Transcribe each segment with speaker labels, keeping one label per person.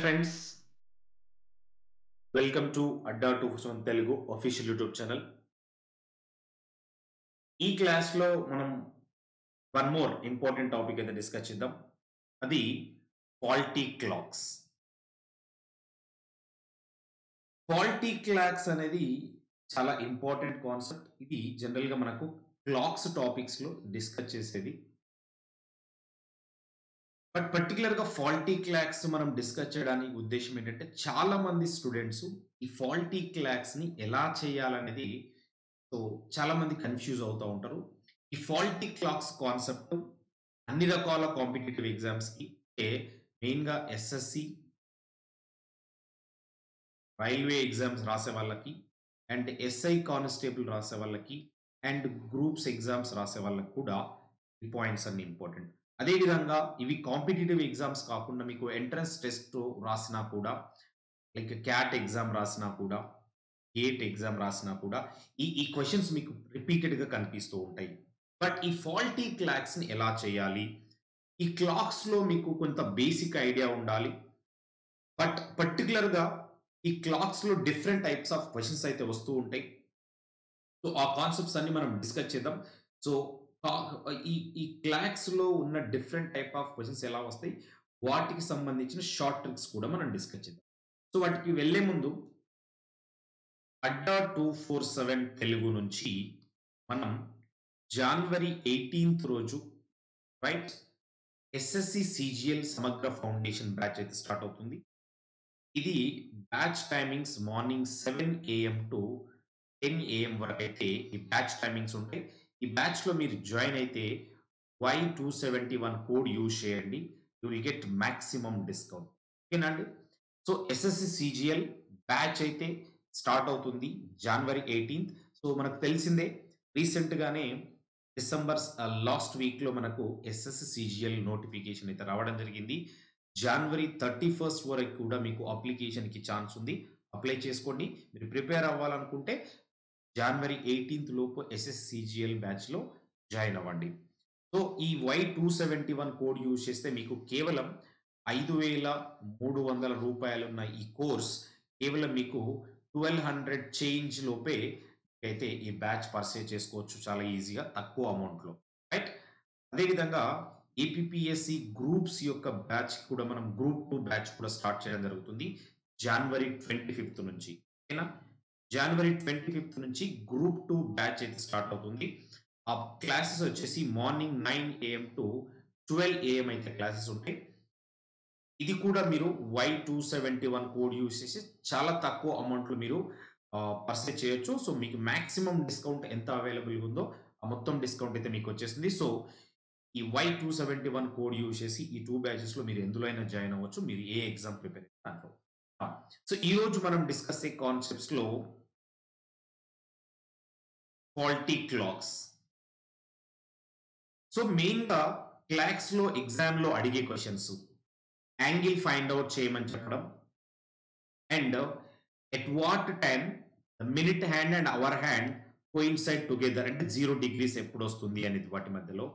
Speaker 1: friends, welcome to Adda 247 Telugu official YouTube channel. ఈ క్లాస్లో మనం వన్ మోర్ ఇంపార్టెంట్ టాపిక్ అయితే డిస్కస్ చేద్దాం. అది ఫాల్టీ క్లాక్స్. ఫాల్టీ క్లాక్స్ అనేది చాలా ఇంపార్టెంట్ కాన్సెప్ట్. ఇది జనరల్గా మనకు క్లాక్స్ టాపిక్స్లో డిస్కస్ చేసేది. బట్ పర్టికులర్గా ఫాల్టీ క్లాక్స్ మనం డిస్కస్ చేయడానికి ఉద్దేశం ఏంటంటే చాలా మంది స్టూడెంట్స్ ఈ ఫాల్టీ క్లాక్స్ని ఎలా చేయాలనేది చాలా మంది కన్ఫ్యూజ్ అవుతూ ఉంటారు. ఈ ఫాల్టీ క్లాక్స్ కాన్సెప్ట్ అన్ని రకాల కాంపిటేటివ్ ఎగ్జామ్స్కి మెయిన్గా ఎస్ఎస్సి, రైల్వే ఎగ్జామ్స్ రాసే వాళ్ళకి, అండ్ ఎస్ఐ కానిస్టేబుల్ రాసే వాళ్ళకి, అండ్ గ్రూప్స్ ఎగ్జామ్స్ రాసే వాళ్ళకి కూడా ఈ పాయింట్స్ అన్ని ఇంపార్టెంట్. అదేవిధంగా ఇవి కాంపిటేటివ్ ఎగ్జామ్స్ కాకుండా మీకు ఎంట్రన్స్ టెస్ట్ రాసినా కూడా, లైక్ క్యాట్ ఎగ్జామ్ రాసినా కూడా, గేట్ ఎగ్జామ్ రాసినా కూడా ఈ క్వశ్చన్స్ మీకు రిపీటెడ్గా కనిపిస్తూ ఉంటాయి. బట్ ఈ ఫాల్టీ క్లాక్స్ని ఎలా చేయాలి? ఈ క్లాక్స్లో మీకు కొంత బేసిక్ ఐడియా ఉండాలి. బట్ పర్టికులర్గా ఈ క్లాక్స్లో డిఫరెంట్ టైప్స్ ఆఫ్ క్వశ్చన్స్ అయితే వస్తూ ఉంటాయి. సో ఆ కాన్సెప్ట్స్ అన్ని మనం డిస్కస్ చేద్దాం. సో ఈ క్లాక్స్లో ఉన్న డిఫరెంట్ టైప్ ఆఫ్ క్వశ్చన్స్ ఎలా వస్తాయి, వాటికి సంబంధించిన షార్ట్ ట్రిక్స్ కూడా మనం డిస్కస్ చేద్దాం. సో వాటికి వెళ్లే ముందు అడ్డా 247 తెలుగు నుంచి మనం జనవరి 18th రోజు రైట్ ఎస్ఎస్సి సిజిఎల్ సమగ్ర ఫౌండేషన్ బ్యాచ్ అయితే స్టార్ట్ అవుతుంది. ఇది batch timings morning 7 AM to 10 AM వరకు అయితే ఈ బ్యాచ్ టైమింగ్స్ ఉంటాయి. ఈ బ్యాచ్ లో మీరు జాయిన్ అయితే Y271 కోడ్ యూజ్ చేయండి. You will get maximum discount. ఓకేనా అండి? సో ఎస్ఎస్సి సిజిఎల్ బ్యాచ్ అయితే స్టార్ట్ అవుతుంది జనవరి 18th. సో మనకు తెలిసిందే రీసెంట్ గానే డిసెంబర్ లాస్ట్ వీక్ లో మనకు ఎస్ఎస్సి సిజిఎల్ నోటిఫికేషన్ అయితే రావడం జరిగింది. జనవరి 31st వరకు కూడా మీకు అప్లికేషన్ కి ఛాన్స్ ఉంది. అప్లై చేసుకోండి. మీరు ప్రిపేర్ అవ్వాలనుకుంటే జనవరి 18th లోపు ఎస్ఎస్సి సిజిఎల్ బ్యాచ్ లో జాయిన్ అవ్వండి. సో ఈ Y271 కోడ్ యూజ్ చేస్తే మీకు కేవలం 5,300 రూపాయలున్న ఈ కోర్స్ కేవలం మీకు 1200 చేంజ్ లోపే అయితే ఈ బ్యాచ్ పర్చేజ్ చేసుకోవచ్చు చాలా ఈజీగా తక్కువ అమౌంట్లో. రైట్? అదేవిధంగా ఏపీపీఎస్సి గ్రూప్స్ యొక్క బ్యాచ్ కూడా మనం గ్రూప్ 2 బ్యాచ్ కూడా స్టార్ట్ చేయడం జరుగుతుంది జనవరి 25th నుంచి. ఓకేనా? జనవరి 25th నుంచి గ్రూప్ 2 బ్యాచ్ అయితే స్టార్ట్ అవుతుంది. ఆ క్లాసెస్ వచ్చేసి మార్నింగ్ 9 AM టు 12 AM అయితే క్లాసెస్ ఉంటాయి. ఇది కూడా మీరు Y271 కోడ్ యూజ్ చేసి చాలా తక్కువ అమౌంట్లో మీరు పర్చేజ్ చేయొచ్చు. సో మీకు మాక్సిమం డిస్కౌంట్ ఎంత అవైలబుల్ ఉందో ఆ మొత్తం డిస్కౌంట్ అయితే మీకు వచ్చేస్తుంది. సో ఈ Y271 కోడ్ యూజ్ చేసి ఈ 2 బ్యాచెస్ లో మీరు ఎందులో అయినా జాయిన్ అవ్వచ్చు. మీరు ఏ ఎగ్జామ్ ప్రిపేర్ దాంట్లో. సో ఈ రోజు మనం డిస్కస్ అయ్యే కాన్సెప్ట్స్ లో ఫాల్టీ క్లాక్స్. సో మెయిన్ గా క్లాక్స్ లో ఎగ్జామ్ లో అడిగే క్వశ్చన్స్ యాంగిల్ ఫైండ్ అవుట్ చేయమని చెప్పడం, and at what time minute hand and hour hand coincide together, అంటే 0 degrees ఎప్పుడు వస్తుంది అనేది వాటి మధ్యలో,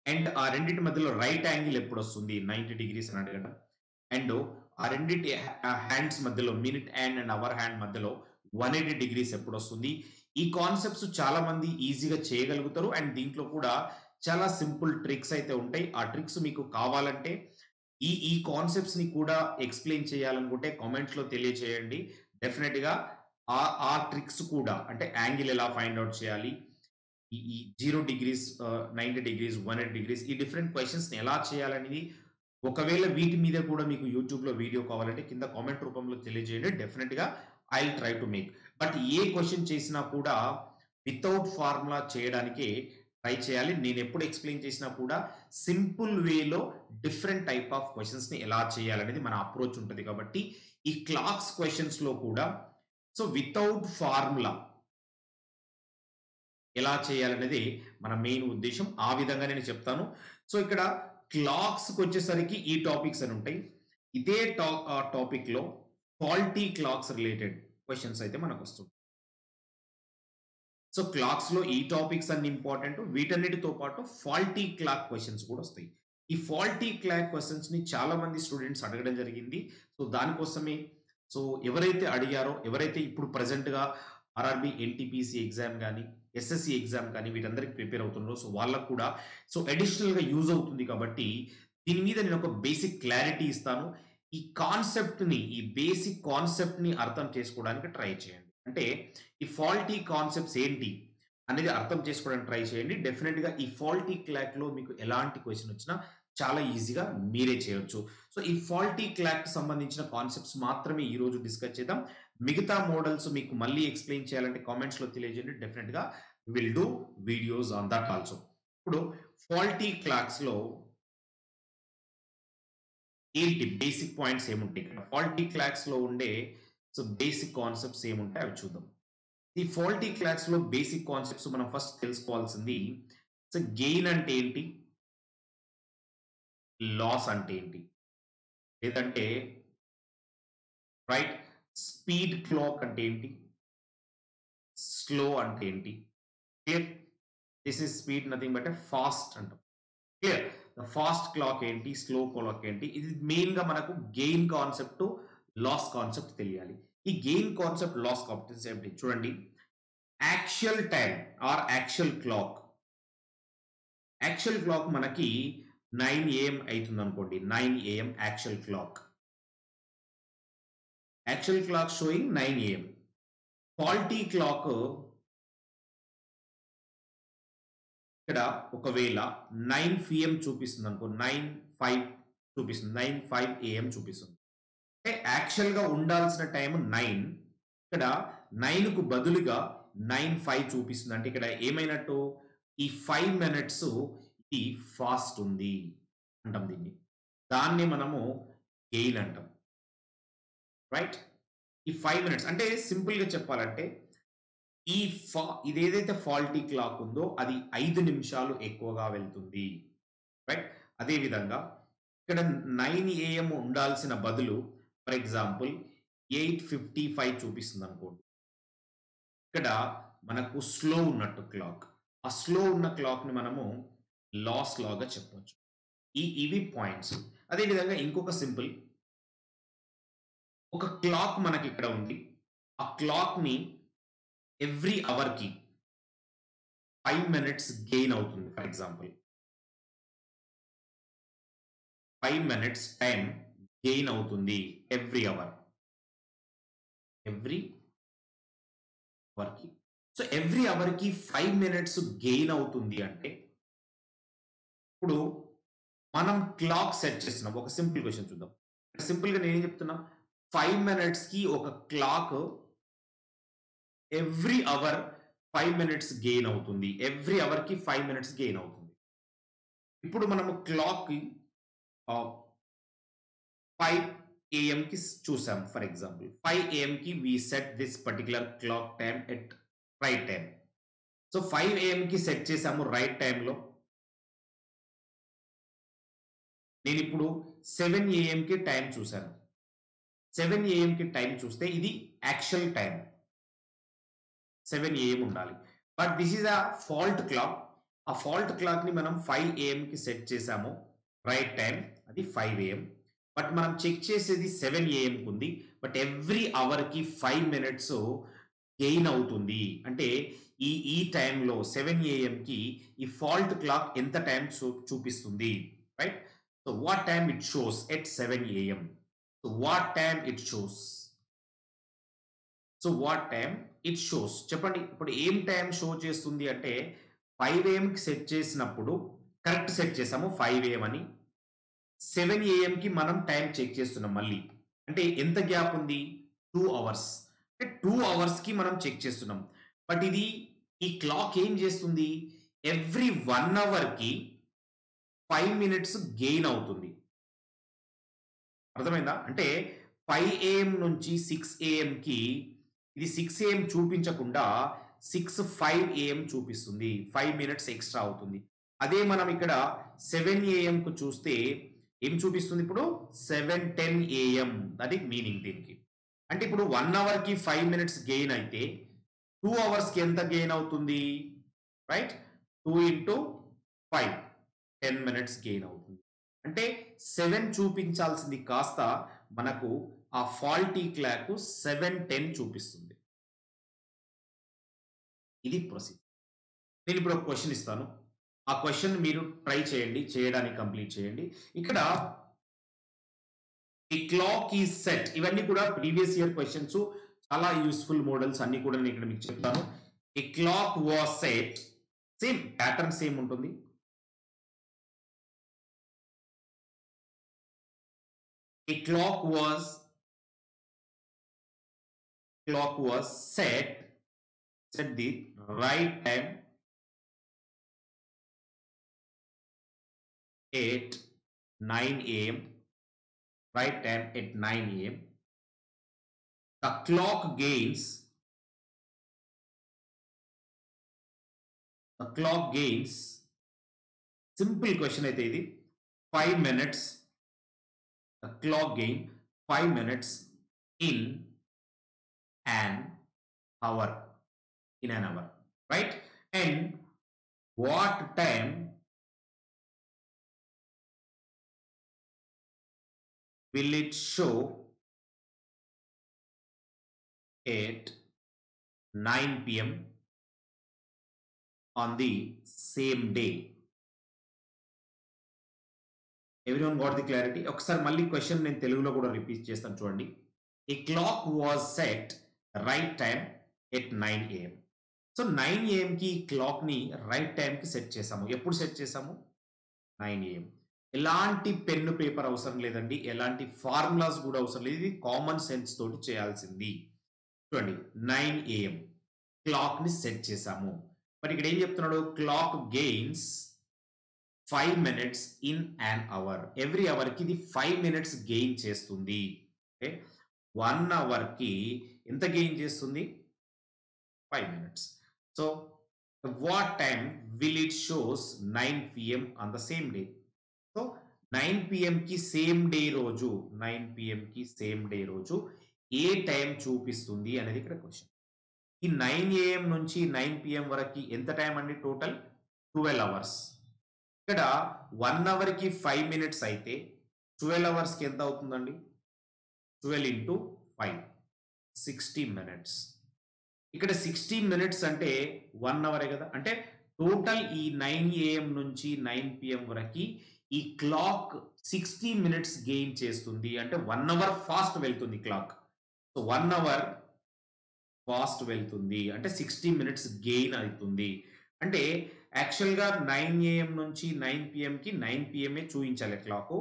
Speaker 1: అండ్ ఆ రెండింటి మధ్యలో రైట్ యాంగిల్ ఎప్పుడు వస్తుంది 90 degrees అని అడగడం, అండ్ ఆ రెండింటి హ్యాండ్స్ మధ్యలో minute hand and hour hand మధ్యలో 180 degrees ఎప్పుడు వస్తుంది. ఈ కాన్సెప్ట్స్ చాలా మంది ఈజీగా చేయగలుగుతారు. అండ్ దీంట్లో కూడా చాలా సింపుల్ ట్రిక్స్ అయితే ఉంటాయి. ఆ ట్రిక్స్ మీకు కావాలంటే ఈ కాన్సెప్ట్స్ ని కూడా ఎక్స్ప్లెయిన్ చేయాలనుకుంటే కామెంట్స్ లో తెలియచేయండి. డెఫినెట్ గా ఆ ట్రిక్స్ కూడా, అంటే యాంగిల్ ఎలా ఫైండ్ అవుట్ చేయాలి, ఈ 0 degrees 90 degrees 180 degrees ఈ డిఫరెంట్ క్వశ్చన్స్ ఎలా చేయాలనేది, ఒకవేళ వీటి మీద కూడా మీకు యూట్యూబ్ లో వీడియో కావాలంటే కింద కామెంట్ రూపంలో తెలియజేయండి. డెఫినెట్ గా I will try to make. But A question చేసినా కూడా వితౌట్ ఫార్ములా చేయడానికి ట్రై చేయాలి. నేను ఎప్పుడు ఎక్స్ప్లెయిన్ చేసినా కూడా సింపుల్ వేలో డిఫరెంట్ టైప్ ఆఫ్ క్వశ్చన్స్ ని ఎలా చేయాలనేది మన అప్రోచ్ ఉంటుంది. కాబట్టి ఈ క్లాక్స్ క్వశ్చన్స్ లో కూడా సో వితౌట్ ఫార్ములా ఎలా చేయాలనేది మన మెయిన్ ఉద్దేశం. ఆ విధంగా నేను చెప్తాను. సో ఇక్కడ క్లాక్స్ కి వచ్చేసరికి ఈ టాపిక్స్ అని ఉంటాయి. ఇదే టాపిక్ లో ఫాల్టీ క్లాక్స్ రిలేటెడ్ క్వశ్చన్స్ అయితే మనకు వస్తుంది. సో క్లాక్స్ లో ఈ టాపిక్స్ అన్ని ఇంపార్టెంట్. వీటన్నిటితో పాటు ఫాల్టీ క్లాక్ క్వశ్చన్స్ కూడా వస్తాయి. ఈ ఫాల్టీ క్లాక్ క్వెషన్స్ ని చాలా మంది స్టూడెంట్స్ అడగడం జరిగింది. సో దానికోసమే సో ఎవరైతే అడిగారో, ఎవరైతే ఇప్పుడు ప్రెజెంట్‌గా ఆర్ఆర్‌బీ, ఎన్‌టీపీసీ ఎగ్జామ్ గాని, ఎస్ఎస్‌సీ ఎగ్జామ్ కానీ వీటందరికి ప్రిపేర్ అవుతున్నారో సో వాళ్ళకి కూడా సో అడిషనల్‌గా యూజ్ అవుతుంది కాబట్టి దీని మీద నేను ఒక బేసిక్ క్లారిటీ ఇస్తాను. ఈ కాన్సెప్ట్‌ని, ఈ బేసిక్ కాన్సెప్ట్‌ని అర్థం చేసుకోవడానికి ట్రై చేయండి. అంటే ఈ ఫాల్టీ కాన్సెప్ట్స్ ఏంటి అనేది అర్థం చేసుకోవడానికి ట్రై చేయండి. డెఫినిట్‌గా ఈ ఫాల్టీ క్లాక్‌లో మీకు ఎలాంటి క్వెషన్ వచ్చినా చాలా ఈజీగా మీరే చేయొచ్చు. సో, ఈ ఫాల్టీ క్లాక్‌కి సంబంధించిన కాన్సెప్ట్స్ మాత్రమే ఈరోజు డిస్కస్ చేద్దాం. మిగతా మోడల్స్ మీకు మళ్ళీ ఎక్స్‌ప్లెయిన్ చేయాలంటే కామెంట్స్‌లో తెలియజేయండి. డెఫినిట్‌గా will do videos on that also. ఇప్పుడు ఫాల్టీ క్లాక్స్‌లో ఏంటి బేసిక్ పాయింట్స్ ఏముంటాయి ఇక్కడ? ఫాల్టీ క్లాక్స్‌లో ఉండే సో, బేసిక్ కాన్సెప్ట్స్ ఏముంటాయి అవి చూద్దాం. ఈ ఫాల్టీ క్లాక్స్‌లో బేసిక్ కాన్సెప్ట్స్ మనం ఫస్ట్ తెలుసుకోవాల్సింది సో, గెయిన్ అంటే ఏంటి? లాస్ అంటే ఏంటి? లేదంటే రైట్ స్పీడ్ క్లాక్ అంటే ఏంటి? స్లో అంటే ఏంటి? Clear? This is speed nothing but a fast అంటాం. క్లియర్? ఫాస్ట్ క్లాక్ ఏంటి? స్లో క్లాక్ ఏంటి? ఇది మెయిన్‌గా మనకు గెయిన్ కాన్సెప్ట్, లాస్ కాన్సెప్ట్ తెలియాలి. ఈ గెయిన్ కాన్సెప్ట్, లాస్ కాన్సెప్ట్స్ ఏంటి? చూడండి. Actual time or actual clock. Actual clock మనకి 9 ఏఎం అయితుందనుకోండి. 9 AM actual clock. Actual clock showing 9 AM. Faulty clock ఇక్కడ ఒకవేళ 9 పీఎం చూపిస్తుందనుకో. 9:05 చూపిస్తుంది. 9:05 ఏఎం చూపిస్తుంది. అంటే యాక్చువల్‌గా ఉండాల్సిన టైమ్ 9. ఇక్కడ 9కు బదులుగా 9:05 చూపిస్తుంది. అంటే ఇక్కడ ఏమైనట్టు? ఈ 5 మినిట్స్ ఇది ఫాస్ట్ ఉంది అంటాం దీన్ని. దాన్ని మనము గెయిన్ అంటాం. రైట్? ఈ 5 మినిట్స్ అంటే సింపుల్‌గా చెప్పాలంటే ఈ ఇదేదైతే ఫాల్టీ క్లాక్ ఉందో అది 5 నిమిషాలు ఎక్కువగా వెళ్తుంది. రైట్? అదే విధంగా ఇక్కడ 9 ఏఎం ఉండాల్సిన బదులు ఫర్ ఎగ్జాంపుల్ 8:55 చూపిస్తుందనుకోండి. ఇక్కడ మనకు స్లో ఉన్నట్టు క్లాక్. ఆ స్లో ఉన్న క్లాక్‌ని మనము లాస్ లాగా చెప్పొచ్చు. ఇవి పాయింట్స్. అదే విధంగా ఇంకొక సింపుల్ ఒక క్లాక్ మనకిక్కడ ఉంది. ఆ క్లాక్‌ని ఎవ్రీ అవర్‌కి 5 మినిట్స్ గెయిన్ అవుతుంది for example. 5 minutes time gain అవుతుంది ఎవ్రీ అవర్. ఎవ్రీ అవర్‌కి. సో, ఎవ్రీ అవర్‌కి 5 మినిట్స్ గెయిన్ అవుతుంది అంటే, ఇప్పుడు మనం క్లాక్ సెట్ చేస్తున్నాం. ఒక సింపుల్ క్వెషన్ చూద్దాం. సింపుల్‌గా నేనేం చెప్తున్నా? 5 మినిట్స్‌కి ఒక clock every hour 5 minutes gain అవుతుంది. ఎవ్రీ అవర్‌కి 5 మినిట్స్ గెయిన్ అవుతుంది. ఇప్పుడు మనము క్లాక్‌కి ఆహ్, 5 ఏఎంకి చూసాం ఫర్ ఎగ్జాంపుల్. 5 ఏఎంకి we set this particular clock time at right time. So, 5 ఏఎంకి సెట్ చేసాము రైట్ టైమ్‌లో. నేనిప్పుడు 7 ఏఎంకి టైమ్ చూసాను. 7 ఏఎంకి టైమ్ చూస్తే ఇది యాక్చువల్ టైమ్. 7 ఏఎం ఉండాలి. But this is a fault clock. ఆ ఫాల్ట్ క్లాక్‌ని మనం 5 ఏఎంకి సెట్ చేసాము. రైట్ టైమ్ అది 5 ఏఎం. బట్ మనం చెక్ చేసేది 7 ఏఎంకుంది. బట్ ఎవ్రీ అవర్‌కి 5 మినిట్స్ గెయిన్ అవుతుంది. అంటే ఈ టైమ్‌లో 7 ఏఎంకి ఈ ఫాల్ట్ క్లాక్ ఎంత టైమ్ చూపిస్తుంది. Right? So, what time it shows at 7 AM. So, what time it shows. So, what time it shows. చెప్పండి. ఇప్పుడు ఏం టైమ్ షో చేస్తుంది అంటే 5 ఏఎంకి సెట్ చేసినప్పుడు కరెక్ట్ సెట్ చేసాము 5 ఏఎం అని. 7 ఏఎంకి మనం టైమ్ చెక్ చేస్తున్నాం మళ్ళీ. అంటే ఎంత గ్యాప్ ఉంది? 2 అవర్స్. అంటే 2 అవర్స్‌కి మనం చెక్ చేస్తున్నాం. బట్ ఇది ఈ క్లాక్ ఏం చేస్తుంది? ఎవ్రీ 1 అవర్‌కి 5 మినిట్స్ గెయిన్ అవుతుంది. అర్థమైందా? అంటే 5 ఏఎం నుంచి 6 ఏఎంకి ఇది 6 ఏఎం చూపించకుండా 6:05 ఏఎం చూపిస్తుంది. 5 మినిట్స్ ఎక్స్‌ట్రా అవుతుంది. అదే మనం ఇక్కడ 7 ఏఎంకు చూస్తే ఏం చూపిస్తుంది ఇప్పుడు? 7:10 ఏఎం. దట్ ఈస్ మీనింగ్ దీనికి. అంటే ఇప్పుడు 1 అవర్‌కి 5 మినిట్స్ గెయిన్ అయితే 2 అవర్స్‌కి ఎంత గెయిన్ అవుతుంది? రైట్? 2 ఇంటూ 5 10 మినిట్స్ గెయిన్ అవుతుంది. అంటే 7 చూపించాల్సింది కాస్త మనకు ఆ ఫాల్టీ క్లాక్ 7:10 చూపిస్తుంది. ఇది ప్రొసీజర్. నేను ఇప్పుడు ఒక క్వెషన్ ఇస్తాను. ఆ క్వెషన్ మీరు ట్రై చేయండి. చేయడానికి కంప్లీట్ చేయండి. ఇక్కడ ది క్లాక్ ఈజ్ సెట్. ఇవన్నీ కూడా ప్రీవియస్ ఇయర్ క్వెషన్స్. చాలా యూస్ఫుల్ మోడల్స్ అన్ని కూడా నేను ఇక్కడ మీకు చెప్తాను. The clock was set. Same pattern same ఉంటుంది. The clock was set the right time at 9 a.m. Right time at 9 a.m. The clock gains simple question అయితే ఇది 5 minutes. The clock gain 5 minutes in an hour. Right? And what time will it show at 9 p.m. on the same day? Everyone got the clarity? ఒకసారి మళ్ళీ question నేను తెలుగులో కూడా repeat చేస్తాను చూడండి. A clock was set right time at 9 a.m. So 9 a.m. కి clock ని right time కి సెట్ చేసాము. ఎప్పుడు సెట్ చేసాము? 9 a.m. ఎలాంటి పెన్ను పేపర్ అవసరం లేదండి. ఎలాంటి ఫార్ములాస్ కూడా అవసరం లేదు. ఇది కామన్ సెన్స్ తోటి చేయాల్సింది. చూడండి 9 a.m. క్లాక్ ని సెట్ చేసాము. మరి ఇక్కడ ఏం చెప్తున్నాడు? Clock gains 5 minutes in an hour. Every hour కి ఇది 5 minutes గెయిన్ చేస్తుంది. ఓకే, 1 hour కి ఎంత గెయిన్ చేస్తుంది? 5 minutes. So what time will it shows 9 p.m. on the same day? So 9 p.m. కి సేమ్ డే రోజు 9 p.m. కి సేమ్ డే రోజు ఏ టైం చూపిస్తుంది అనేది ఇక్కడ క్వశ్చన్. ఈ 9 a.m. నుంచి 9 p.m. వరకు ఎంత టైం అండి? Total 12 hours. ఇక్కడ 1 hour కి 5 minutes అయితే 12 hours కి ఎంత అవుతుందండి? 12 into 5 60 minutes. ఇక్కడ 60 minutes అంటే 1 hour కదా. అంటే టోటల్ ఈ 9 a.m. నుంచి 9 p.m. వరకు ఈ క్లాక్ 60 minutes గెయిన్ చేస్తుంది. అంటే 1 hour ఫాస్ట్ వెళ్తుంది క్లాక్. సో 1 hour ఫాస్ట్ వెళ్తుంది అంటే 60 minutes గెయిన్ అవుతుంది. అంటే యాక్చువల్గా 9 a.m. నుంచి 9 p.m. కి 9 p.m. చూపించాలి క్లాక్.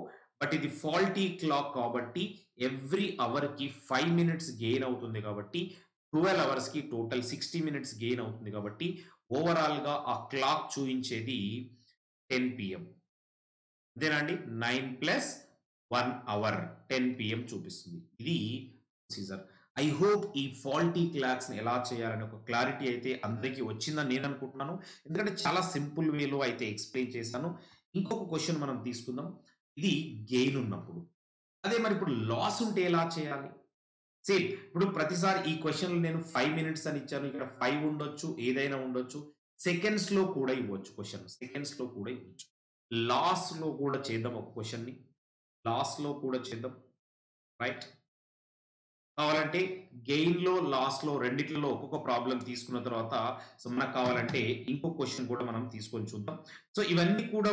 Speaker 1: బట్ ఇది ఫాల్టీ క్లాక్ కాబట్టి ఎవ్రీ అవర్ కి 5 minutes గెయిన్ అవుతుంది కాబట్టి 12 hours కి టోటల్ 60 minutes గెయిన్ అవుతుంది కాబట్టి ఓవరాల్ గా ఆ క్లాక్ చూపించేది 10 p.m. అదేనండి. 9 + 1 hour 10 p.m. చూపిస్తుంది. ఇది ప్రొసీజర్. ఐ హోప్ ఈ ఫాల్టీ క్లాక్స్ ని ఎలా చేయాలని ఒక క్లారిటీ అయితే అందరికీ వచ్చిందని నేను అనుకుంటున్నాను. ఎందుకంటే చాలా సింపుల్ వేలో అయితే ఎక్స్ప్లెయిన్ చేశాను. ఇంకొక క్వశ్చన్ మనం తీసుకుందాం. ఇది గెయిన్ ఉన్నప్పుడు. అదే మరి ఇప్పుడు లాస్ ఉంటే ఎలా చేయాలి? సేమ్ ఇప్పుడు ప్రతిసారి ఈ క్వశ్చన్ నేను 5 minutes అని ఇచ్చాను. ఇక్కడ 5 ఉండొచ్చు, ఏదైనా ఉండొచ్చు. సెకండ్స్ లో కూడా ఇవ్వచ్చు క్వశ్చన్. సెకండ్స్ లో కూడా ఇవ్వచ్చు. లాస్ లో కూడా చేద్దాం ఒక క్వశ్చన్ ని. లాస్ లో కూడా చేద్దాం. రైట్? కావాలంటే గెయిన్ లో లాస్ లో రెండిట్లో ఒక్కొక్క ప్రాబ్లం తీసుకున్న తర్వాత సో మనకు కావాలంటే ఇంకో క్వశ్చన్ కూడా మనం తీసుకొని చూద్దాం. సో ఇవన్నీ కూడా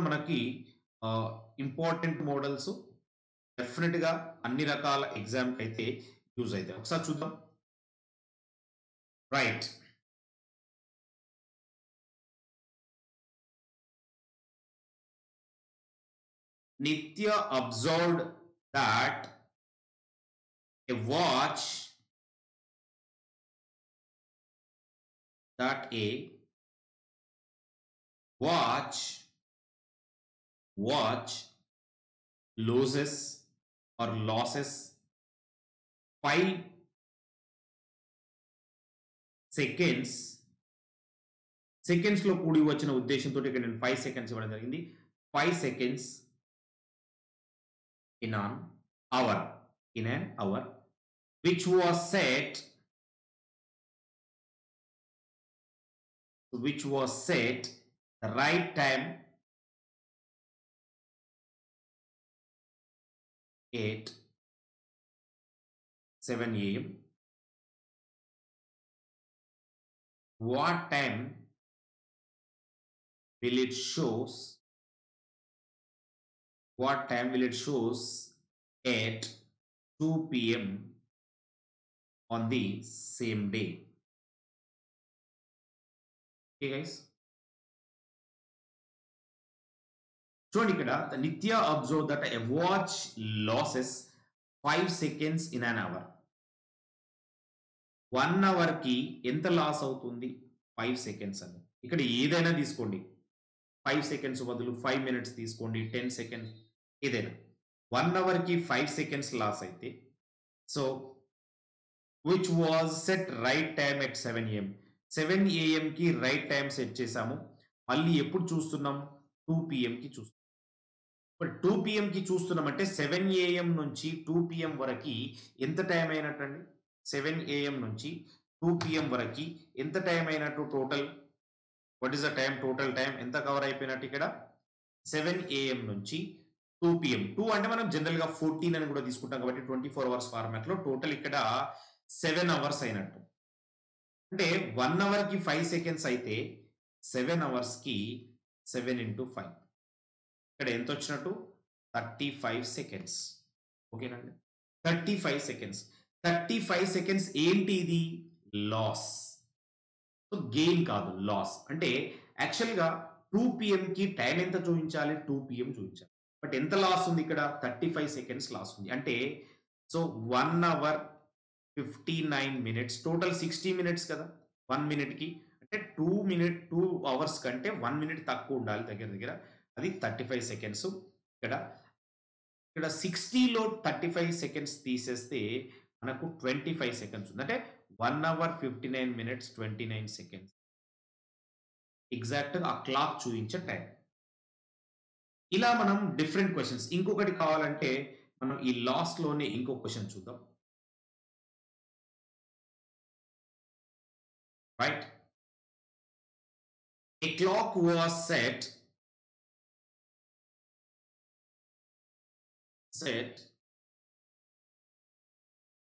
Speaker 1: మనకి ఇంపార్టెంట్ మోడల్స్. డెఫినెట్ గా అన్ని రకాల ఎగ్జామ్ అయితే యూజ్ అవుతాయి. ఒకసారి చూద్దాం. రైట్. నిత్య observed that a watch loses 5 seconds లో కూడి వచ్చిన ఉద్దేశంతో ఇక్కడ నేను 5 seconds ఇవ్వడం జరిగింది. 5 seconds in an hour which was set the right time 8, 7 a.m. What time will it shows? What time will it shows at 2 p.m. on the same day? Okay, guys. చూడండి ఇక్కడ the Nitya observed that a watch loses 5 seconds in an hour. 1 hour కి ఎంత loss అవుతుంది? 5 seconds అని. ఇక్కడ ఏదైనా తీసుకోండి. 5 seconds బదులు 5 మినిట్స్ తీసుకోండి. 10 సెకండ్స్ ఏదైనా. 1 అవర్ కి 5 సెకండ్స్ లాస్ అయితే so which was set right time at 7 am. 7 am కి రైట్ టైం సెట్ చేసాము. మళ్ళీ ఎప్పుడు చూస్తున్నాం? 2 pm కి చూస్తున్నాం. ఇప్పుడు 2 pm కి చూస్తున్నామంటే 7 am నుంచి 2 pm వరకు ఎంత టైం అయినట్టండి? 7 am నుంచి 2 pm వరకు ఎంత టైం అయినట్టు total? What is the time? Total time ఎంత కవర్ అయిపోయినట్టు ఇక్కడ? 7 am నుంచి 2 pm. 2 అంటే మనం జనరల్ గా 14 అని కూడా తీసుకుంటాం కాబట్టి 24 అవర్స్ ఫార్మాట్ లో టోటల్ ఇక్కడ 7 అవర్స్ అయినట్టు. అంటే 1 అవర్ కి 5 సెకండ్స్ అయితే 7 అవర్స్ కి 7 into 5 ఇక్కడ ఎంత వచ్చినట్టు? 35 సెకండ్స్. ఓకేనండి, 35 సెకండ్స్. 35 సెకండ్స్ ఏంటి ఇది? లాస్. సో గెయిన్ కాదు, లాస్. అంటే యాక్చువల్గా 2 pm కి టైం ఎంత చూపించాలి? 2 pm చూపించాలి. బట్ ఎంత లాస్ ఉంది ఇక్కడ? 35 సెకండ్స్ లాస్ ఉంది. అంటే so 1 hour 59 minutes, total 60 minutes కదా 1 మినిట్కి. అంటే 2 అవర్స్ కంటే 1 మినిట్ తక్కువ ఉండాలి దగ్గర దగ్గర. అది 35 సెకండ్స్. ఇక్కడ 60లో 35 సెకండ్స్ తీసేస్తే మనకు 25 సెకండ్స్ ఉంది. అంటే 1 అవర్ 59 మినిట్స్ 29 సెకండ్స్ ఎగ్జాక్ట్గా ఆ క్లాక్ చూపించే టైం. ఇలా మనం డిఫరెంట్ క్వశ్చన్స్. ఇంకొకటి కావాలంటే మనం ఈ లాస్ట్లోనే ఇంకో క్వశ్చన్ చూద్దాం. Right, a clock was set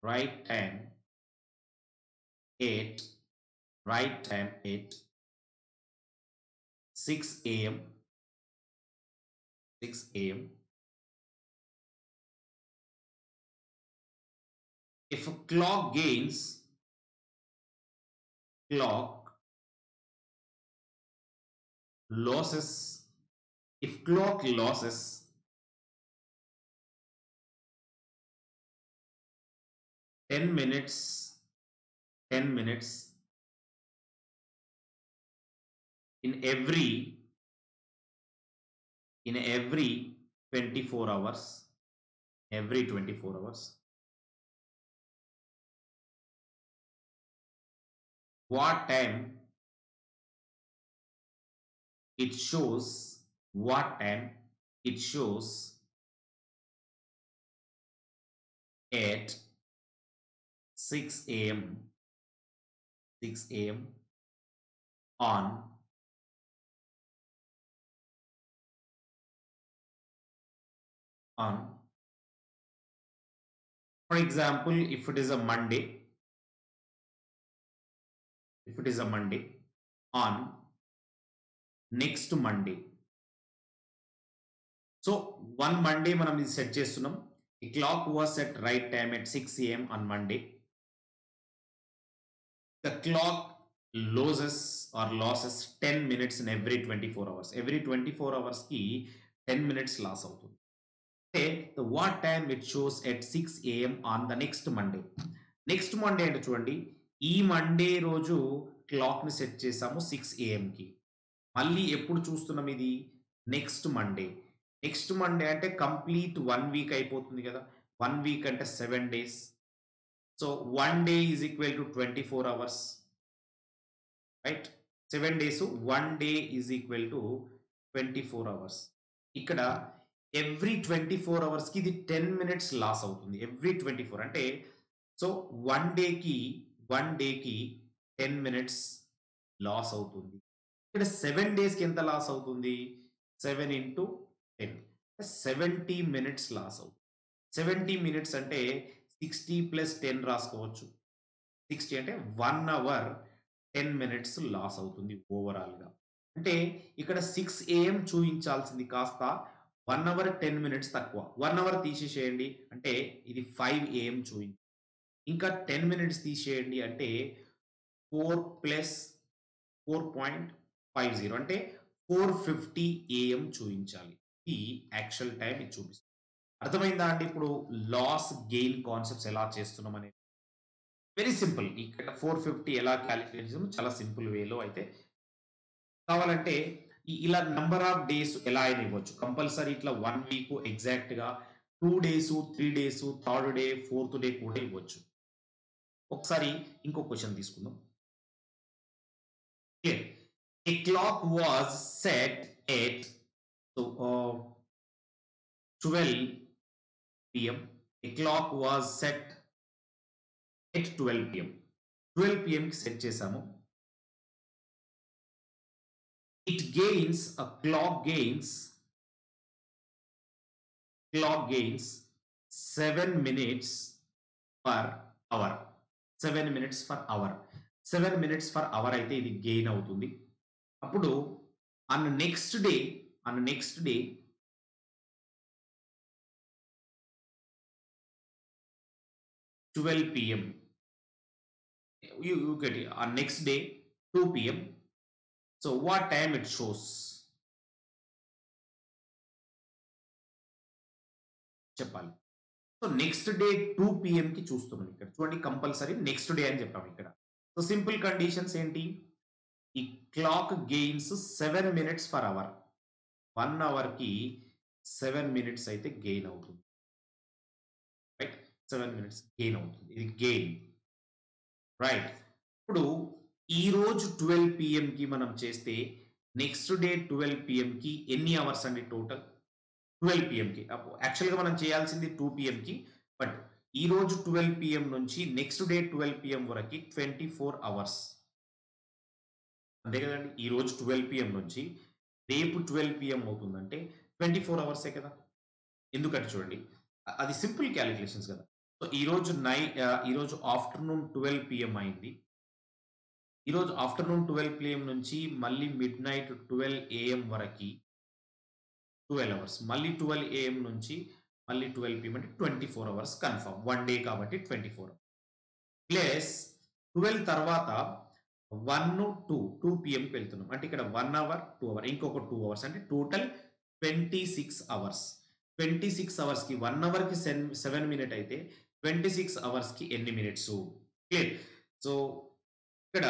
Speaker 1: right time 8 right time 8 6 a.m. If a clock losses, if clock losses 10 minutes in every 24 hours, what time it shows? What time it shows at 6 a.m. on for example, if it is a Monday, on next Monday. So one Monday మనం ఇది set చేస్తున్నాం. The clock was set right time at 6 a.m. on Monday. The clock loses 10 minutes in every 24 hours. Every 24 hours ki 10 minutes loss అవుతుంది. The what time it shows at 6 a.m. on the next Monday. Next Monday అంటే చూడండి, ఈ Monday రోజు clock ని set చేసాము 6 am కి. మళ్ళీ ఎప్పుడు చూస్తున్నాం ఇది? నెక్స్ట్ మండే అంటే కంప్లీట్ 1 వీక్ అయిపోతుంది కదా. 1 వీక్ అంటే 7 days. So 1 day is equal to 24 hours, right? 7 days, 1 day is equal to 24 hours. ఇక్కడ ఎవ్రీ 24 hours కి ఇది 10 minutes లాస్ అవుతుంది. ఎవ్రీ 24 అంటే సో 1 day కి 10 minutes లాస్ అవుతుంది. ఇక్కడ 7 days కి ఎంత లాస్ అవుతుంది? 7 into 10, 70 minutes లాస్ అవుతుంది. 70 మినిట్స్ అంటే 60 ప్లస్ 10 రాసుకోవచ్చు. 60 అంటే 1 అవర్ 10 మినిట్స్ లాస్ అవుతుంది ఓవరాల్‌గా. అంటే ఇక్కడ 6 ఏఎం చూయించాల్సింది కాస్త 1 అవర్ 10 మినిట్స్ తక్కువ. 1 అవర్ తీసేసేయండి అంటే ఇది 5 ఏఎం ఇంకా 10 మినిట్స్ తీసేయండి అంటే 4 ప్లస్ 4.50 అంటే 4:50 ఏఎం చూయించాలి. ఈ యాక్చువల్ టైమ్ ఇది చూపిస్తుంది. అర్థమైందా అండి? ఇప్పుడు లాస్, గెయిన్ కాన్సెప్ట్స్ ఎలా చేస్తున్నామనేది. Very simple. ఇక్కడ 450 ఎలా కాలిక్యులేట్ చేసామో చాలా సింపుల్ వేలో అయితే కావాలంటే ఇలా నంబర్ ఆఫ్ డేస్ ఎలా అయినా ఇవ్వచ్చు. కంపల్సరీ ఇట్లా 1 వీక్ ఎగ్జాక్ట్‌గా 2 days, 3 days, third day, fourth day కూడా ఇవ్వచ్చు. ఒకసారి ఇంకో క్వెషన్ తీసుకుందాం. Clear. A clock was set at so 12 p.m. A clock was set at 12 p.m. 12 p.m. కి సెట్ చేసాము. It gains a clock gains 7 minutes per hour. 7 minutes per hour. 7 minutes per hour అయితే ఇది gain అవుతుంది. అప్పుడు on next day 12 p.m. You get it. On next day 2 p.m. So what time it shows? చెప్పాలి. So next day 2 p.m. కి చూస్తున్నాం ఇక్కడ. చూడండి compulsory next day అని చెప్పాము ఇక్కడ. సో సింపుల్ కండిషన్స్ ఏంటి? ఈ clock gains 7 minutes per hour. 1 అవర్‌కి 7 మినిట్స్ అయితే గెయిన్ అవుతుంది. రైట్? 7 మినిట్స్ గెయిన్ అవుతుంది. ఇది గెయిన్. రైట్. ఇప్పుడు ఈరోజు 12 p.m.కి మనం చేస్తే నెక్స్ట్ డే 12 p.m.కి ఎన్ని అవర్స్ అండి టోటల్? 12 p.m.కి. యాక్చువల్‌గా మనం చేయాల్సింది 2 p.m.కి. బట్ ఈరోజు 12 p.m. నుంచి నెక్స్ట్ డే 12 p.m. వరకి 24 అవర్స్. అంతే కదండి. ఈరోజు 12 p.m. నుంచి రేపు 12 p.m. అవుతుందంటే 24 అవర్సే కదా. ఎందుకంటే చూడండి అది సింపుల్ క్యాలిక్యులేషన్స్ కదా. సో ఈరోజు ఆఫ్టర్‌నూన్ 12 p.m. అయింది. ఈరోజు ఆఫ్టర్‌నూన్ 12 p.m. నుంచి మళ్ళీ మిడ్‌నైట్ 12 a.m. వరకి 12 అవర్స్. మళ్ళీ 12 a.m. నుంచి మళ్ళీ 12 p.m. అంటే 24 అవర్స్ కన్ఫర్మ్. 1 డే కాబట్టి 24 ప్లస్ 12 తర్వాత 2 p.m.కి వెళ్తున్నాం. అంటే ఇక్కడ 1 అవర్, 2 అవర్ ఇంకొక 2 అవర్స్ అంటే టోటల్ 26 అవర్స్. 26 అవర్స్‌కి 1 అవర్‌కి 7 మినిట్ అయితే 26 అవర్స్‌కి ఎన్ని మినిట్స్? క్లియర్. సో ఇక్కడ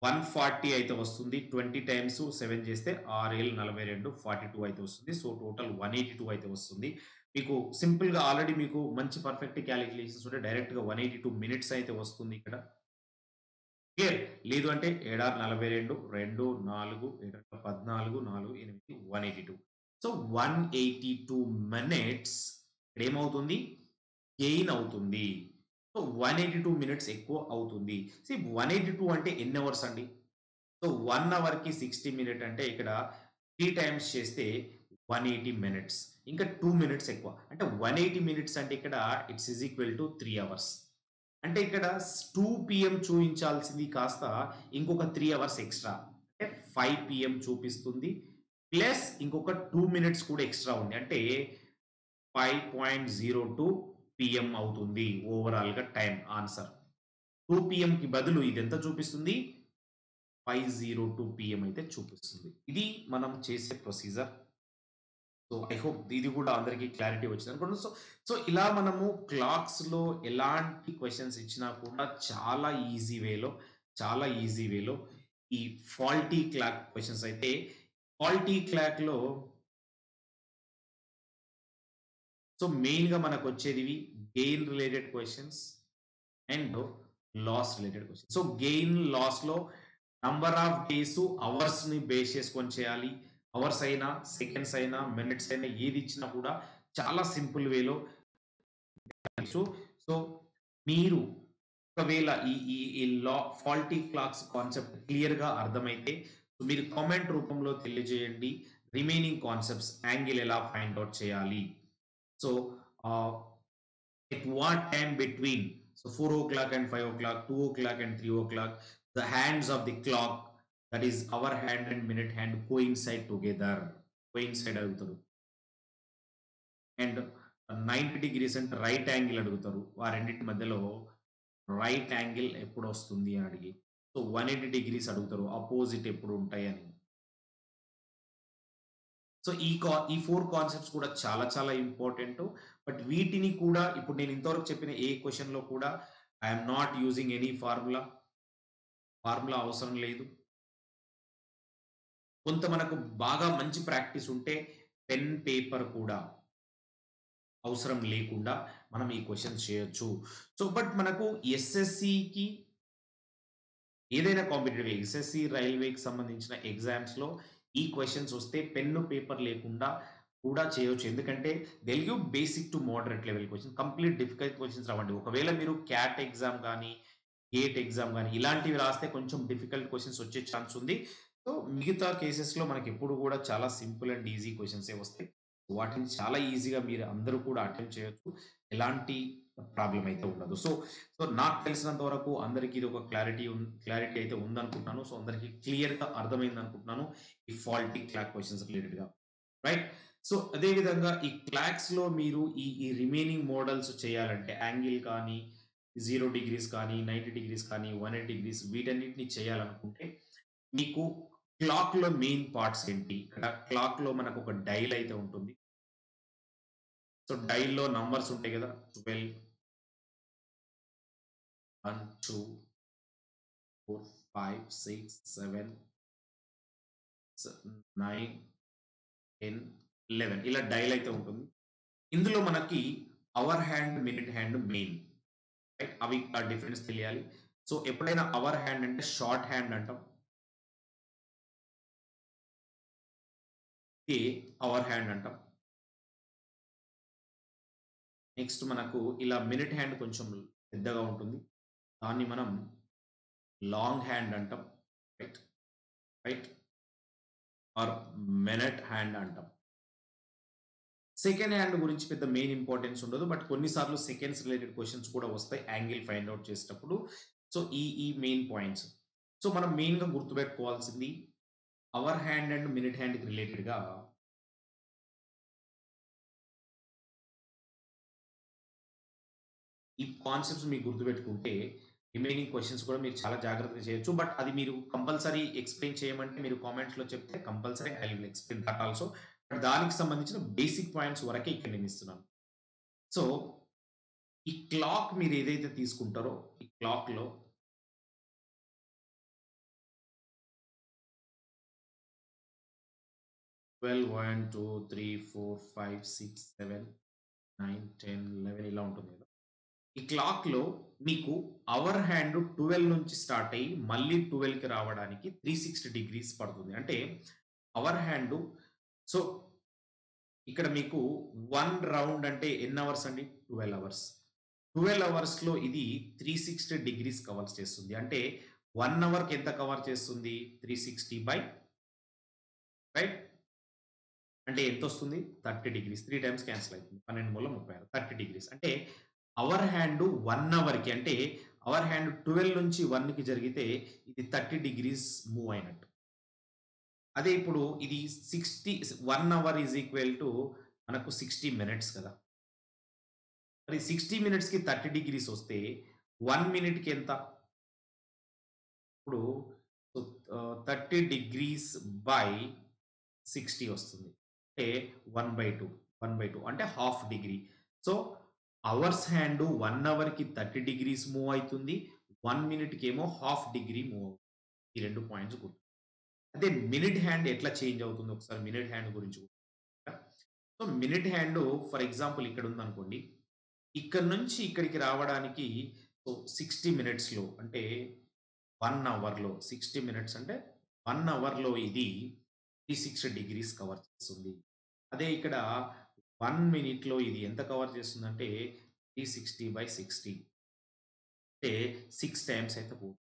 Speaker 1: 140 అయితే వస్తుంది. 20 టైమ్స్ 7 చేస్తే 6 42 42 అయితే వస్తుంది. సో టోటల్ 182 అయితే వస్తుంది. మీకు సింపుల్‌గా ఆల్రెడీ మీకు మంచి పర్ఫెక్ట్ క్యాలిక్యులేషన్స్ ఉంటే డైరెక్ట్‌గా 182 మినిట్స్ అయితే వస్తుంది ఇక్కడ. క్లియర్. లేదు అంటే 7 42 2 4 7 14 4 8 182. సో 182 మినిట్స్ ఇక్కడ ఏమవుతుంది? గెయిన్ అవుతుంది. సో 182 మినిట్స్ ఎక్కువ అవుతుంది. 182 అంటే ఎన్ని అవర్స్ అండి? సో 1 అవర్‌కి 60 మినిట్ అంటే ఇక్కడ 3 టైమ్స్ చేస్తే 180 మినిట్స్. ఇంకా 2 మినిట్స్ ఎక్కువ. అంటే 180 మినిట్స్ అంటే ఇక్కడ it's is equal to 3 hours. అంటే ఇక్కడ 2 p.m. చూయించాల్సింది కాస్త ఇంకొక 3 అవర్స్ ఎక్స్‌ట్రా. అంటే 5 p.m. చూపిస్తుంది. ప్లస్ ఇంకొక 2 మినిట్స్ కూడా ఎక్స్‌ట్రా ఉంది. అంటే 5.02 p.m. అవుతుంది ఓవరాల్‌గా టైమ్ ఆన్సర్. 2 p.m.కి బదులు ఇదెంత చూపిస్తుంది? 5:02 p.m. అయితే చూపిస్తుంది. ఇది మనం చేసే ప్రొసీజర్. సో ఐ హోప్ ఇది కూడా అందరికీ క్లారిటీ వచ్చిందనుకుంటున్నాను. సో ఇలా మనము క్లాక్స్‌లో ఎలాంటి క్వెషన్స్ ఇచ్చినా కూడా చాలా ఈజీ వేలో ఈ ఫాల్టీ క్లాక్ క్వెషన్స్ అయితే ఫాల్టీ క్లాక్‌లో సో మెయిన్‌గా మనకొచ్చేదివి gain related questions and loss related questions. So gain, లాస్‌లో నంబర్ ఆఫ్ డేస్, అవర్స్‌ని బేస్ చేసుకొని చేయాలి. అవర్స్ అయినా, సెకండ్స్ అయినా, మినిట్స్ అయినా ఏది ఇచ్చినా కూడా చాలా సింపుల్ వేలో సో మీరు ఒకవేళ ఈ ఈ ఈ లా ఫాల్టీ క్లాక్స్ కాన్సెప్ట్ క్లియర్‌గా అర్థమైతే మీరు కామెంట్ రూపంలో తెలియజేయండి. రిమైనింగ్ కాన్సెప్ట్స్ యాంగిల్ ఎలా ఫైండ్ ఔట్ చేయాలి. So at what time between, so 4 o'clock and 5 o'clock, 2 o'clock and 3 o'clock, the hands of the clock, that is hour hand and minute hand, coincide together. Coincide అడుగుతారు. And 90 degrees అంటే right angle అడుగుతారు. ఆ రెండిటి మధ్యలో right angle ఎప్పుడు వస్తుంది అని అడిగి, సో 180 డిగ్రీస్ అడుగుతారు. అపోజిట్ ఎప్పుడు ఉంటాయి అని. సో ఈ 4 కాన్సెప్ట్స్ కూడా చాలా చాలా ఇంపార్టెంట్. బట్ వీటిని కూడా ఇప్పుడు నేను ఇంతవరకు చెప్పిన ఏ క్వెషన్‌లో కూడా I am not using any formula. Formula అవసరం లేదు. కొంత మనకు బాగా మంచి ప్రాక్టీస్ ఉంటే పెన్, పేపర్ కూడా అవసరం లేకుండా మనం ఈ క్వెషన్స్ చేయొచ్చు. సో బట్ మనకు ఎస్ఎస్‌సికి ఏదైనా కాంపిటీటివ్ ఎస్ఎస్‌సి, రైల్వేకి సంబంధించిన ఎగ్జామ్స్‌లో ఈ క్వెషన్స్ వస్తే పెన్ను, పేపర్ లేకుండా కూడా చేయొచ్చు. ఎందుకంటే they'll give basic to moderate level question. Complete difficult questions రావండి. ఒకవేళ మీరు క్యాట్ ఎగ్జామ్ గాని, గేట్ ఎగ్జామ్ గాని ఇలాంటివి రాస్తే కొంచెం డిఫికల్ట్ క్వెషన్స్ వచ్చే ఛాన్స్ ఉంది. సో మిగతా కేసెస్‌లో మనకెప్పుడు కూడా చాలా సింపుల్ అండ్ ఈజీ క్వెషన్సే వస్తాయి. వాటిని చాలా ఈజీగా మీరు అందరూ కూడా అటెంప్ట్ చేయొచ్చు. ఎలాంటి ప్రాబ్లమ్ అయితే ఉండదు. సో, నాకు తెలిసినంత వరకు అందరికి ఇది ఒక క్లారిటీ అయితే ఉందనుకుంటున్నాను. సో, అందరికి క్లియర్‌గా అర్థమైందనుకుంటున్నాను. ఈ ఫాల్టీ క్లాక్ క్వెషన్స్ రిలేటెడ్‌గా. రైట్? సో, అదే విధంగా ఈ క్లాక్స్‌లో మీరు ఈ రిమైనింగ్ మోడల్స్ చేయాలంటే యాంగిల్ కానీ, 0 డిగ్రీస్ కానీ, 90 డిగ్రీస్ కానీ, 180 డిగ్రీస్ వీటన్నిటిని చేయాలనుకుంటే మీకు క్లాక్‌లో మెయిన్ పార్ట్స్ ఏంటి? ఇక్కడ క్లాక్‌లో మనకు ఒక డయల్ అయితే ఉంటుంది. సో, డయల్‌లో నంబర్స్ ఉంటాయి కదా! 12, 1, 2, 4, 5, 6, 7, 9, 10, 11 ఇలా డయల్ అయితే ఉంటుంది. ఇందులో మనకి hour hand, minute hand main. Right? అవి ఆ డిఫరెన్స్ తెలియాలి. సో, ఎప్పుడైనా అవర్ హ్యాండ్ అంటే షార్ట్ హ్యాండ్ అంటాం. ఇది అవర్ హ్యాండ్ అంటాం. నెక్స్ట్ మనకు ఇలా మినిట్ హ్యాండ్ కొంచెం పెద్దగా ఉంటుంది. దాన్ని మనం లాంగ్ హ్యాండ్ అంటాం. Right? Right? Or minute hand అంటాం. సెకండ్ హ్యాండ్ గురించి పెద్ద మెయిన్ ఇంపార్టెన్స్ ఉండదు. బట్ కొన్నిసార్లు సెకండ్స్ రిలేటెడ్ క్వెషన్స్ కూడా వస్తాయి యాంగిల్ ఫైండ్ ఔట్ చేసేటప్పుడు. సో, ఈ మెయిన్ పాయింట్స్. సో, మనం మెయిన్‌గా గుర్తుపెట్టుకోవాల్సింది అవర్ హ్యాండ్ అండ్ మినిట్ హ్యాండ్‌కి రిలేటెడ్‌గా ఈ కాన్సెప్ట్స్ మీరు గుర్తుపెట్టుకుంటే రిమైనింగ్ క్వెషన్స్ కూడా మీరు చాలా జాగ్రత్తగా చేయొచ్చు. బట్ అది మీరు కంపల్సరీ ఎక్స్‌ప్లెయిన్ చేయమంటే మీరు కామెంట్స్‌లో చెప్తే compulsory I will explain that also. But దానికి సంబంధించిన బేసిక్ పాయింట్స్ వరకే ఇక్కడ నేను ఇస్తున్నాను. సో, ఈ క్లాక్ మీరు ఏదైతే తీసుకుంటారో ఈ క్లాక్‌లో 12, 1, 2, 3, 4, 5, 6, 7, 9, 10, 11 ఇలా ఉంటుంది కదా! ఈ క్లాక్‌లో మీకు అవర్ హ్యాండ్ 12 నుంచి స్టార్ట్ అయ్యి మళ్ళీ 12కి రావడానికి 360 డిగ్రీస్ పడుతుంది. అంటే అవర్ హ్యాండ్, సో, ఇక్కడ మీకు 1 రౌండ్ అంటే ఎన్ని అవర్స్ అండి? 12 అవర్స్. 12 అవర్స్‌లో ఇది 360 డిగ్రీస్ కవర్ చేస్తుంది. అంటే 1 అవర్‌కి ఎంత కవర్ చేస్తుంది? 360 బై రైట్? అంటే ఎంతొస్తుంది? 30 డిగ్రీస్. 3 టైమ్స్ క్యాన్సెల్ అయితుంది. 12 మూల 36. 30 డిగ్రీస్. అంటే అవర్ హ్యాండ్ 1 అవర్‌కి అంటే అవర్ హ్యాండ్ 12 నుంచి 1కి జరిగితే ఇది 30 డిగ్రీస్ మూవ్ అయినట్టు. అదే ఇప్పుడు ఇది 1 అవర్ ఈజ్ ఈక్వల్ టు మనకు 60 మినిట్స్ కదా! మరి 60 మినిట్స్‌కి 30 డిగ్రీస్ వస్తే 1 మినిట్‌కి ఎంత? ఇప్పుడు సో, 30 డిగ్రీస్ బై 60 వస్తుంది. అంటే 1/2, 1/2 అంటే half degree. So, hours hand 1 అవర్‌కి 30 degrees move అయితుంది. 1 మినిట్‌కేమో హాఫ్ డిగ్రీ మూవ్ అవుతుంది. ఈ 2 పాయింట్స్ గుర్తు. అదే మినిట్ హ్యాండ్ ఎట్లా చేంజ్ అవుతుందో ఒకసారి మినిట్ హ్యాండ్ గురించి కూడా. So, minute hand for example ఇక్కడ ఉందనుకోండి. ఇక్కడి నుంచి ఇక్కడికి రావడానికి సో, 60 మినిట్స్‌లో అంటే 1 అవర్‌లో 60 మినిట్స్ అంటే 1 అవర్‌లో ఇది 360 డిగ్రీస్ కవర్ చేస్తుంది. అదే ఇక్కడ 1 మినిట్‌లో ఇది ఎంత కవర్ చేస్తుందంటే 360/60 అంటే 6 టైమ్స్ అయితే పోతుంది.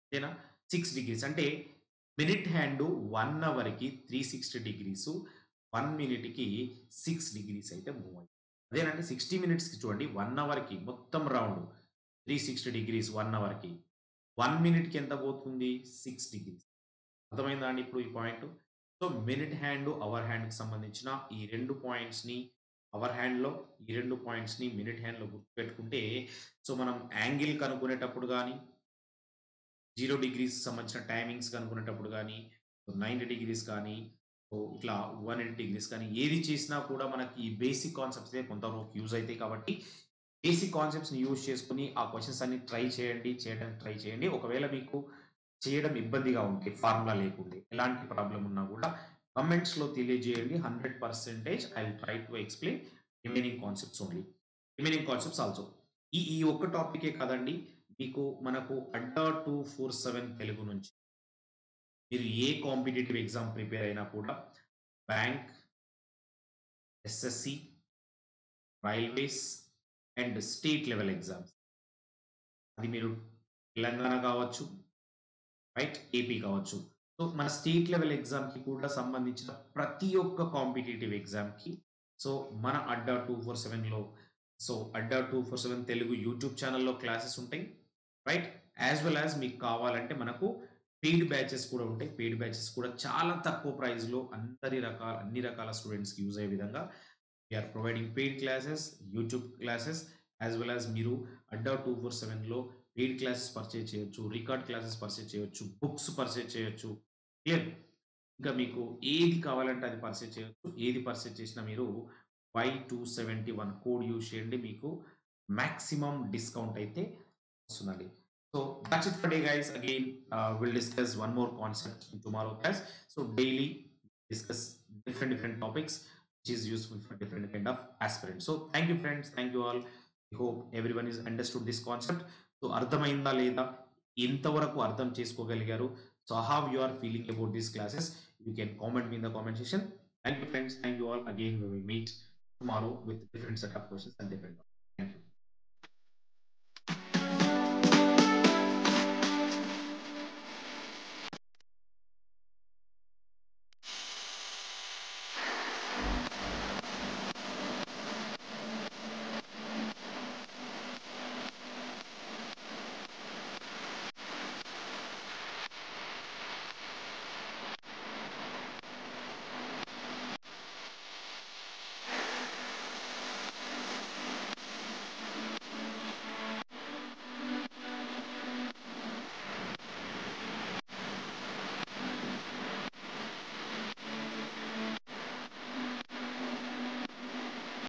Speaker 1: అంతేనా? 6 డిగ్రీస్ అంటే మినిట్ హ్యాండ్ 1 అవర్‌కి 360 డిగ్రీసు, 1 మినిట్‌కి 6 డిగ్రీస్ అయితే మూవ్ అవుతుంది. అదేనండి 60 మినిట్స్‌కి చూడండి 1 అవర్‌కి మొత్తం రౌండ్ 360 డిగ్రీస్ 1 అవర్‌కి. 1 మినిట్‌కి ఎంత పోతుంది? 6 డిగ్రీస్. అర్థమైందా అండి ఇప్పుడు ఈ point? So, minute hand, hour హ్యాండ్‌కి సంబంధించిన ఈ 2 పాయింట్స్‌ని అవర్ హ్యాండ్‌లో, ఈ 2 పాయింట్స్‌ని మినిట్ హ్యాండ్‌లో గుర్తుపెట్టుకుంటే, సో, మనం యాంగిల్ కనుక్కునేటప్పుడు గాని 0 డిగ్రీస్ సంబంధించిన టైమింగ్స్ కనుక్కునేటప్పుడు గానీ, 90 డిగ్రీస్ కానీ, ఇట్లా 180 డిగ్రీస్ కానీ, ఏది చేసినా కూడా మనకి ఈ బేసిక్ కాన్సెప్ట్సే కొంతవరకు యూజ్ అయితాయి కాబట్టి, బేసిక్ కాన్సెప్ట్స్‌ని యూజ్ చేసుకొని ఆ క్వెషన్స్ అన్ని ట్రై చేయండి. చేయడానికి ట్రై చేయండి. ఒకవేళ మీకు చేయడం ఇబ్బందిగా ఉంటే ఫార్ములా లేకుంటే, ఎలాంటి ప్రాబ్లమ్ ఉన్నా కూడా కామెంట్స్‌లో తెలియజేయండి. 100% I will try to explain remaining concepts only. Remaining concepts also. ఈ ఈ ఒక్క టాపికే కాదండి. మనకు అడ్డా 247 తెలుగు నుంచి మీరు ఏ కాంపిటీటివ్ ఎగ్జామ్ ప్రిపేర్ అయినా కూడా bank, SSC, railways and state level exams. అది మీరు తెలంగాణ కావచ్చు, రైట్? ఏపీ కావచ్చు. సో, మన స్టేట్ లెవెల్ ఎగ్జామ్‌కి కూడా సంబంధించిన ప్రతి ఒక్క కాంపిటీటివ్ ఎగ్జామ్‌కి సో, మన అడ్డా 247లో అడ్డా 247 తెలుగు యూట్యూబ్ ఛానెల్‌లో క్లాసెస్ ఉంటాయి. రైట్? యాస్ వెల్ యాస్ మీకు కావాలంటే మనకు పెయిడ్ బ్యాచెస్ కూడా ఉంటాయి. పెయిడ్ బ్యాచెస్ కూడా చాలా తక్కువ ప్రైస్‌లో అన్ని రకాల స్టూడెంట్స్‌కి యూజ్ అయ్యే విధంగా we are providing paid classes, YouTube classes as well as మీరు అడ్డా 247లో పెయిడ్ క్లాసెస్ పర్చేజ్ చేయొచ్చు. రికార్డ్ క్లాసెస్ పర్చేజ్ చేయొచ్చు. బుక్స్ పర్చేజ్ చేయొచ్చు. క్లియర్? ఇంకా మీకు ఏది కావాలంటే అది పర్చేజ్ చేయొచ్చు. ఏది పర్చేజ్ చేసినా మీరు Y271 కోడ్ యూజ్ చేయండి. మీకు మాక్సిమం డిస్కౌంట్ అయితే వస్తుందండి. So that's it for today, guys. Again, we'll discuss one more concept in tomorrow class. So daily discuss different topics which is useful for different kind of aspirants. So thank you, friends. Thank you all. I hope everyone is understood this concept. So అర్థమైందా లేదా? ఎంతవరకు అర్థం చేసుకోగలిగారు? So how you are feeling about these classes? You can comment me in the comment section. Thank you, friends. Thank you all. Again, we will meet tomorrow with different set of questions and different